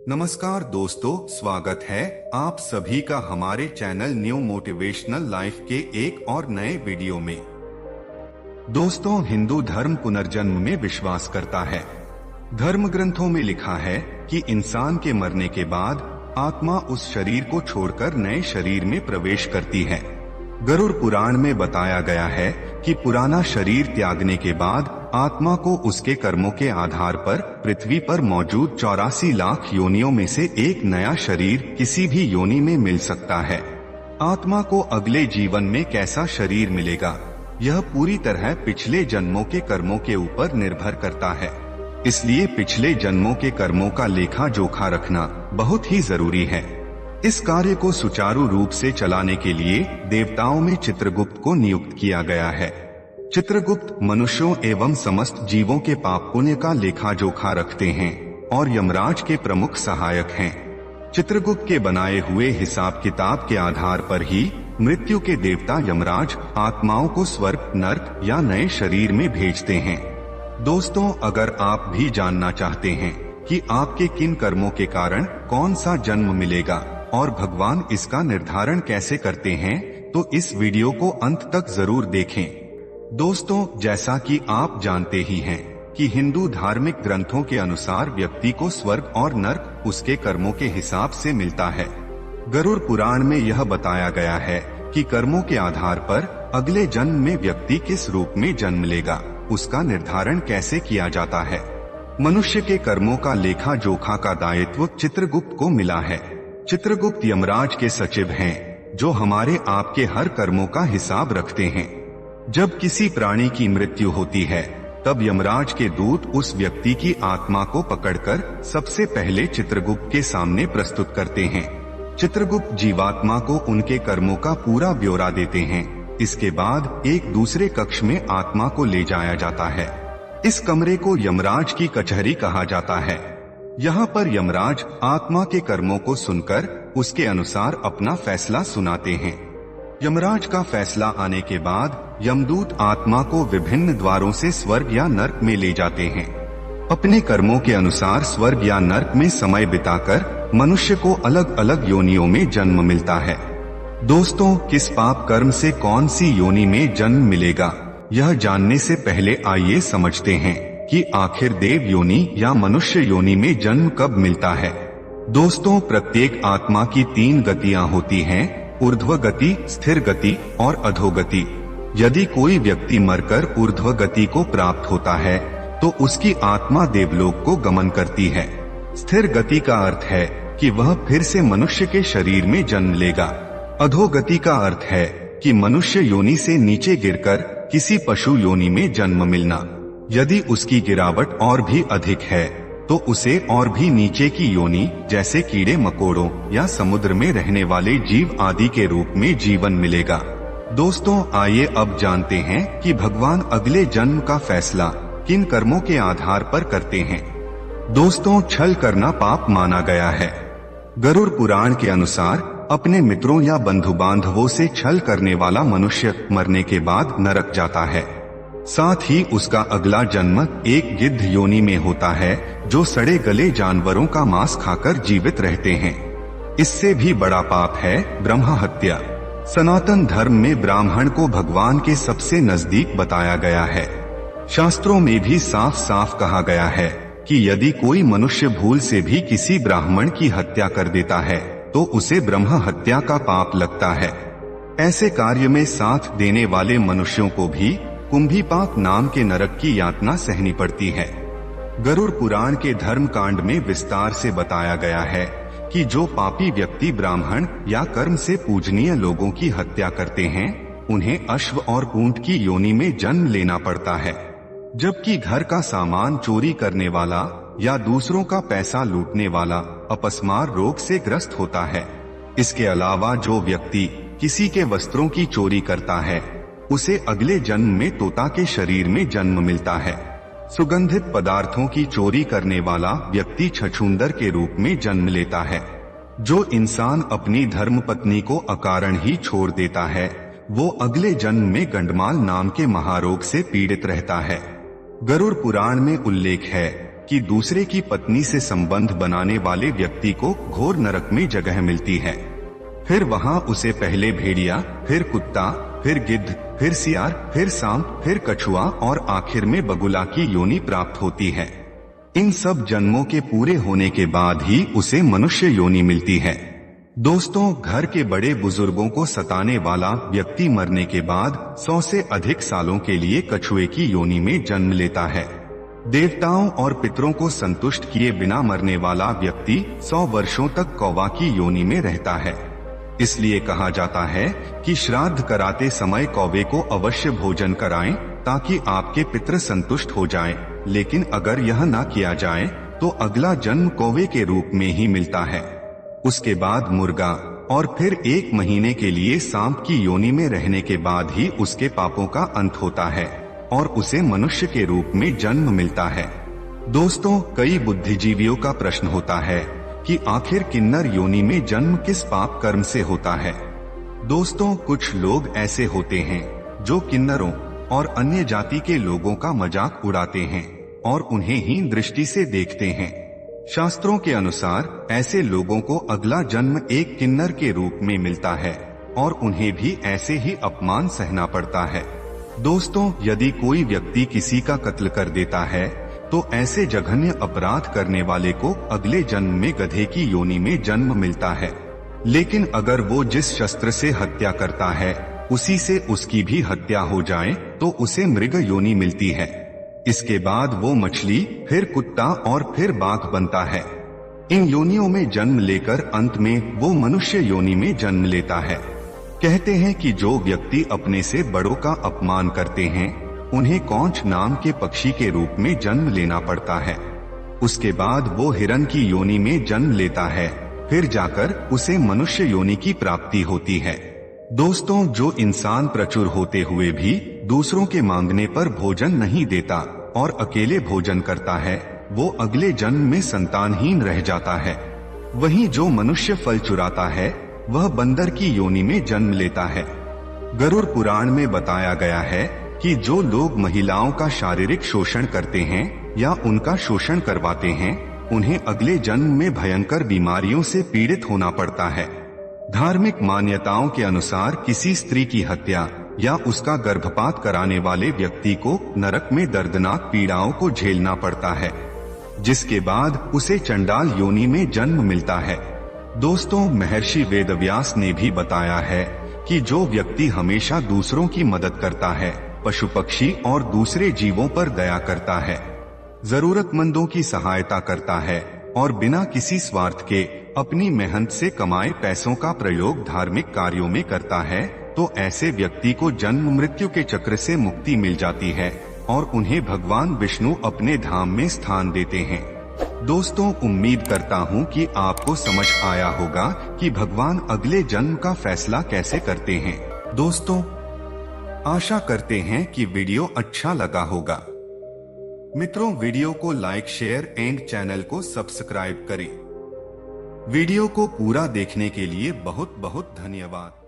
नमस्कार दोस्तों, स्वागत है आप सभी का हमारे चैनल न्यू मोटिवेशनल लाइफ के एक और नए वीडियो में। दोस्तों, हिंदू धर्म पुनर्जन्म में विश्वास करता है। धर्म ग्रंथों में लिखा है कि इंसान के मरने के बाद आत्मा उस शरीर को छोड़कर नए शरीर में प्रवेश करती है। गरुड़ पुराण में बताया गया है कि पुराना शरीर त्यागने के बाद आत्मा को उसके कर्मों के आधार पर पृथ्वी पर मौजूद 84 लाख योनियों में से एक नया शरीर किसी भी योनि में मिल सकता है। आत्मा को अगले जीवन में कैसा शरीर मिलेगा, यह पूरी तरह पिछले जन्मों के कर्मों के ऊपर निर्भर करता है। इसलिए पिछले जन्मों के कर्मों का लेखा जोखा रखना बहुत ही जरूरी है। इस कार्य को सुचारू रूप से चलाने के लिए देवताओं में चित्रगुप्त को नियुक्त किया गया है। चित्रगुप्त मनुष्यों एवं समस्त जीवों के पाप पुण्य का लेखा जोखा रखते हैं और यमराज के प्रमुख सहायक हैं। चित्रगुप्त के बनाए हुए हिसाब किताब के आधार पर ही मृत्यु के देवता यमराज आत्माओं को स्वर्ग, नर्क या नए शरीर में भेजते हैं। दोस्तों, अगर आप भी जानना चाहते हैं कि आपके किन कर्मों के कारण कौन सा जन्म मिलेगा और भगवान इसका निर्धारण कैसे करते हैं, तो इस वीडियो को अंत तक जरूर देखें। दोस्तों, जैसा कि आप जानते ही हैं कि हिंदू धार्मिक ग्रंथों के अनुसार व्यक्ति को स्वर्ग और नर्क उसके कर्मों के हिसाब से मिलता है। गरुड़ पुराण में यह बताया गया है कि कर्मों के आधार पर अगले जन्म में व्यक्ति किस रूप में जन्म लेगा, उसका निर्धारण कैसे किया जाता है। मनुष्य के कर्मों का लेखा जोखा का दायित्व चित्रगुप्त को मिला है। चित्रगुप्त यमराज के सचिव हैं, जो हमारे आपके हर कर्मों का हिसाब रखते हैं। जब किसी प्राणी की मृत्यु होती है, तब यमराज के दूत उस व्यक्ति की आत्मा को पकड़कर सबसे पहले चित्रगुप्त के सामने प्रस्तुत करते हैं। चित्रगुप्त जीवात्मा को उनके कर्मों का पूरा ब्यौरा देते हैं। इसके बाद एक दूसरे कक्ष में आत्मा को ले जाया जाता है। इस कमरे को यमराज की कचहरी कहा जाता है। यहाँ पर यमराज आत्मा के कर्मों को सुनकर उसके अनुसार अपना फैसला सुनाते हैं। यमराज का फैसला आने के बाद यमदूत आत्मा को विभिन्न द्वारों से स्वर्ग या नर्क में ले जाते हैं। अपने कर्मों के अनुसार स्वर्ग या नर्क में समय बिताकर मनुष्य को अलग अलग योनियों में जन्म मिलता है। दोस्तों, किस पाप कर्म से कौन सी योनि में जन्म मिलेगा, यह जानने से पहले आइए समझते हैं कि आखिर देव योनि या मनुष्य योनि में जन्म कब मिलता है। दोस्तों, प्रत्येक आत्मा की 3 गतियां होती हैं: ऊर्ध्व गति, स्थिर गति और अधोगति। यदि कोई व्यक्ति मरकर ऊर्ध्व गति को प्राप्त होता है तो उसकी आत्मा देवलोक को गमन करती है। स्थिर गति का अर्थ है कि वह फिर से मनुष्य के शरीर में जन्म लेगा। अधोगति का अर्थ है कि मनुष्य योनि से नीचे गिरकर किसी पशु योनि में जन्म मिलना। यदि उसकी गिरावट और भी अधिक है तो उसे और भी नीचे की योनि, जैसे कीड़े मकोड़ों या समुद्र में रहने वाले जीव आदि के रूप में जीवन मिलेगा। दोस्तों, आइए अब जानते हैं कि भगवान अगले जन्म का फैसला किन कर्मों के आधार पर करते हैं। दोस्तों, छल करना पाप माना गया है। गरुड़ पुराण के अनुसार अपने मित्रों या बंधु बांधवों से छल करने वाला मनुष्य मरने के बाद नरक जाता है। साथ ही उसका अगला जन्म एक गिद्ध योनि में होता है, जो सड़े गले जानवरों का मांस खाकर जीवित रहते हैं। इससे भी बड़ा पाप है ब्रह्म हत्या। सनातन धर्म में ब्राह्मण को भगवान के सबसे नजदीक बताया गया है। शास्त्रों में भी साफ साफ कहा गया है कि यदि कोई मनुष्य भूल से भी किसी ब्राह्मण की हत्या कर देता है तो उसे ब्रह्म हत्या का पाप लगता है। ऐसे कार्य में साथ देने वाले मनुष्यों को भी कुंभीपाक नाम के नरक की यातना सहनी पड़ती है। गरुड़ पुराण के धर्म कांड में विस्तार से बताया गया है कि जो पापी व्यक्ति ब्राह्मण या कर्म से पूजनीय लोगों की हत्या करते हैं, उन्हें अश्व और ऊंट की योनि में जन्म लेना पड़ता है। जबकि घर का सामान चोरी करने वाला या दूसरों का पैसा लूटने वाला अपस्मार रोग से ग्रस्त होता है। इसके अलावा जो व्यक्ति किसी के वस्त्रों की चोरी करता है, उसे अगले जन्म में तोता के शरीर में जन्म मिलता है। सुगंधित पदार्थों की चोरी करने वाला व्यक्ति छछूंदर के रूप में जन्म लेता है। जो इंसान अपनी धर्मपत्नी को अकारण ही छोड़ देता है, वो अगले जन्म में गंडमाल नाम के महारोग से पीड़ित रहता है। गरुड़ पुराण में उल्लेख है कि दूसरे की पत्नी से संबंध बनाने वाले व्यक्ति को घोर नरक में जगह मिलती है। फिर वहाँ उसे पहले भेड़िया, फिर कुत्ता, फिर गिद्ध, फिर सियार, फिर सांप, फिर कछुआ और आखिर में बगुला की योनि प्राप्त होती है। इन सब जन्मों के पूरे होने के बाद ही उसे मनुष्य योनि मिलती है। दोस्तों, घर के बड़े बुजुर्गों को सताने वाला व्यक्ति मरने के बाद 100 से अधिक सालों के लिए कछुए की योनि में जन्म लेता है। देवताओं और पितरों को संतुष्ट किए बिना मरने वाला व्यक्ति 100 वर्षों तक कौवा की योनि में रहता है। इसलिए कहा जाता है कि श्राद्ध कराते समय कौवे को अवश्य भोजन कराएं ताकि आपके पितृ संतुष्ट हो जाएं। लेकिन अगर यह ना किया जाए तो अगला जन्म कौवे के रूप में ही मिलता है। उसके बाद मुर्गा और फिर 1 महीने के लिए सांप की योनि में रहने के बाद ही उसके पापों का अंत होता है और उसे मनुष्य के रूप में जन्म मिलता है। दोस्तों, कई बुद्धिजीवियों का प्रश्न होता है कि आखिर किन्नर योनि में जन्म किस पाप कर्म से होता है। दोस्तों, कुछ लोग ऐसे होते हैं जो किन्नरों और अन्य जाति के लोगों का मजाक उड़ाते हैं और उन्हें हीन दृष्टि से देखते हैं। शास्त्रों के अनुसार ऐसे लोगों को अगला जन्म एक किन्नर के रूप में मिलता है और उन्हें भी ऐसे ही अपमान सहना पड़ता है। दोस्तों, यदि कोई व्यक्ति किसी का कत्ल कर देता है तो ऐसे जघन्य अपराध करने वाले को अगले जन्म में गधे की योनि में जन्म मिलता है। लेकिन अगर वो जिस शस्त्र से हत्या करता है उसी से उसकी भी हत्या हो जाए तो उसे मृग योनि मिलती है। इसके बाद वो मछली, फिर कुत्ता और फिर बाघ बनता है। इन योनियों में जन्म लेकर अंत में वो मनुष्य योनि में जन्म लेता है। कहते हैं कि जो व्यक्ति अपने से बड़ों का अपमान करते हैं उन्हें कौंच नाम के पक्षी के रूप में जन्म लेना पड़ता है। उसके बाद वो हिरण की योनि में जन्म लेता है, फिर जाकर उसे मनुष्य योनि की प्राप्ति होती है। दोस्तों, जो इंसान प्रचुर होते हुए भी दूसरों के मांगने पर भोजन नहीं देता और अकेले भोजन करता है वो अगले जन्म में संतानहीन रह जाता है। वहीं जो मनुष्य फल चुराता है वह बंदर की योनि में जन्म लेता है। गरुड़ पुराण में बताया गया है कि जो लोग महिलाओं का शारीरिक शोषण करते हैं या उनका शोषण करवाते हैं उन्हें अगले जन्म में भयंकर बीमारियों से पीड़ित होना पड़ता है। धार्मिक मान्यताओं के अनुसार किसी स्त्री की हत्या या उसका गर्भपात कराने वाले व्यक्ति को नरक में दर्दनाक पीड़ाओं को झेलना पड़ता है, जिसके बाद उसे चंडाल योनि में जन्म मिलता है। दोस्तों, महर्षि वेदव्यास ने भी बताया है कि जो व्यक्ति हमेशा दूसरों की मदद करता है, पशु पक्षी और दूसरे जीवों पर दया करता है, जरूरतमंदों की सहायता करता है और बिना किसी स्वार्थ के अपनी मेहनत से कमाए पैसों का प्रयोग धार्मिक कार्यों में करता है तो ऐसे व्यक्ति को जन्म मृत्यु के चक्र से मुक्ति मिल जाती है और उन्हें भगवान विष्णु अपने धाम में स्थान देते हैं। दोस्तों, उम्मीद करता हूँ कि आपको समझ आया होगा कि भगवान अगले जन्म का फैसला कैसे करते हैं। दोस्तों, आशा करते हैं कि वीडियो अच्छा लगा होगा। मित्रों, वीडियो को लाइक, शेयर एंड चैनल को सब्सक्राइब करें। वीडियो को पूरा देखने के लिए बहुत बहुत धन्यवाद।